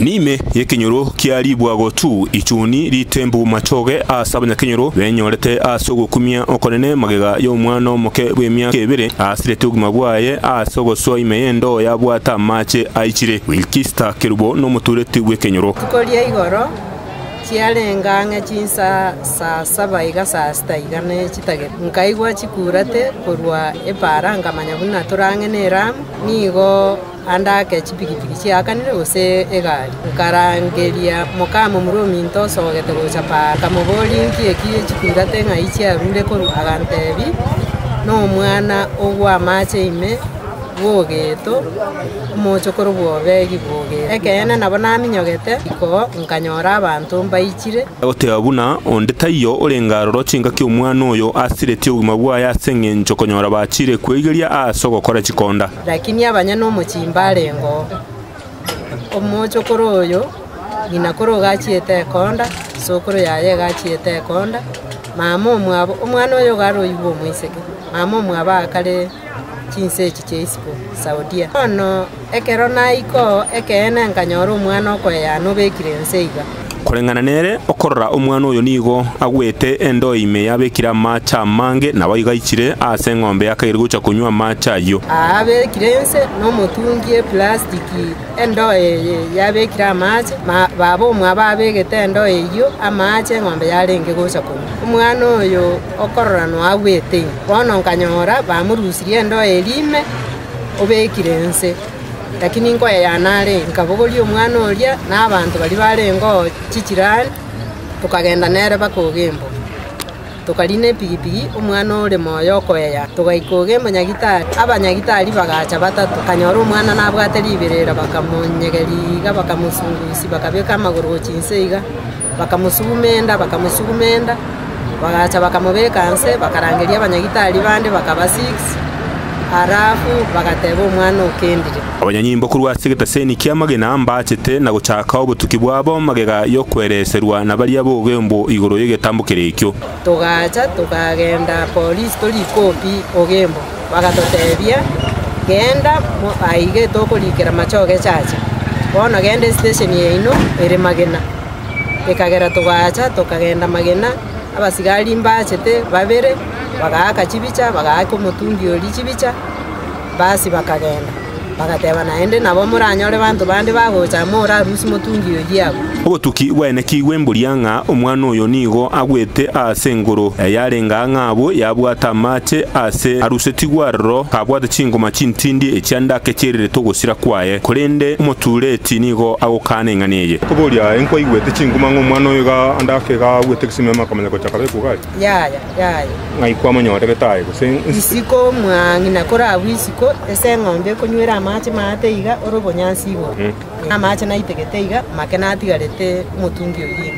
Nime yekenyoro kiaribwago tu ichuni ritembu machoge asabanya kenyoro benyorete asogokumia okonene magega yo mwana moke bwemia kebere asirete uguma bwaye asogoswa imeyendo yabwata mache aichire Wilkista Kerubo no mutureti wekenyoro tukoria igoro kiarengange chinsa saa 7 iga saa 6 igane chitage nkaigwa chikurate korwa epara ngamanya buna turangenera nigo andake chipikipiki chiakanire gose egari nkarangeria mukamo muruminto sogete gochapa kamuboli nkiye chikurate ngai chiarunde koru agantebi no mwana ogwa mache ime bogeto mochokoro bwobegi boge ekene nabona minyogete iko nkanyora abantu mbaichire otebuna onde tayo orengaroro chinga ki umwana oyo asirete uguma bwaya senge nchokonyora bachire kwegeria asogokora chikonda lakini abanya no muchimbare ngo omochokoro oyo inakoro gachiete konda sokoro yaye gachiete konda mama omwabo omwana oyo garo yubo mwiseke mama omwaba kale chinse chicheisiko Saudia ono ekero naiko ekene nkanyora omwana okoya no bekire nseiga korengana nere okorora omwana oyo nigo agwete endo ime yabekira macha mange nabaigaichire ase ng'ombe yakagire gucha kunywa macha yo abekire nse no mutungie plastiki endo yabekira macha babo mwaba abegete endo eyo amache ng'ombe yarenge gucha kunywa omwana oyo okorora no agwete bono nkanyora bamurusirie endo elime obekire nse lakini ngo yanare nkabogoli omwana olya n'abantu bali barengo chichirani tukagenda nere bakogembo tukaline pigipigi omwana ole moyo koya tugaikogembo nyagitari abanyagitari bagacha batatu kanyora omwana nabwate liberera bakamonyegeriga bakamusungusi bakabeka amaguru chinseiga bakamusugumenda bagacha bakamubeka nse bakarangeria abanyagitari bande bakaba 6 arafu bagateba omwana okendire abanyanyimbo kurwa segeta seni kiamagena ambachete na guchaka obutuki bwabo magega yo kwereserwa na bali abogembo igoro yegetambukire ikyo tugacha tukagenda police tolikopi ogembo bagatotebia genda aige tokolikera machoge chacha bona genda station yeino ere magena ekagera tugacha tukagenda magena abasigari mbachete babere bagaka chibicha bagaka mutungi oli chibicha basi bakagenda bagateba naende nabo muranyore bantu bande bagocha mura rusi mutungi oli yabo obutuki bwene kiwembulianga omwana oyo nigo agwete ase ngoro yarenga ngabo yabwata mache ase arusetigwarro kabwate chingoma chintindi ekyanda kecherere togosira kwaye korende umutureti nigo agokane nganeye kubolia enko igwete chingoma ng'omwana oyo ga andake ga gwete kisimema kamanya ko chakabe kugai ya ngai kwa manyore getaye gose isiko mwangina kora abisiko ese ng'ombe konywera mache mateiga orobonyansi igo amache naitegeteiga makenatigarete mutungi oyi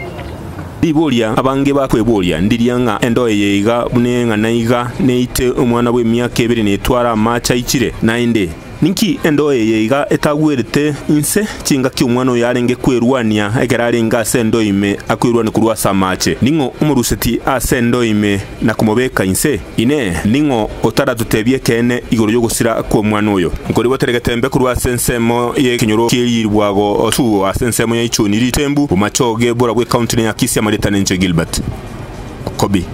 Ibolia abange bakwebolia ndirianga endo yeiga bunenga naiga neite omwana bwe myaka 2 netwara macha ichire nainde ninki endo yeiga etagwerete inse chinga ki omwana oyo yarenge kwerwania egerarenga asendo ime akwirwana kurwa samache ningo umuruseti asendo ime na kumobeka inse ine ningo otara tutebye kene igoro yo gusira ko omwana oyo ngori boteregetembe kurwa sensemo ye kinyoro kiribwago tu asensemo y'ichuni ritembu umachoge bora bwe county ya Kisia Maritane Gilbert Kobi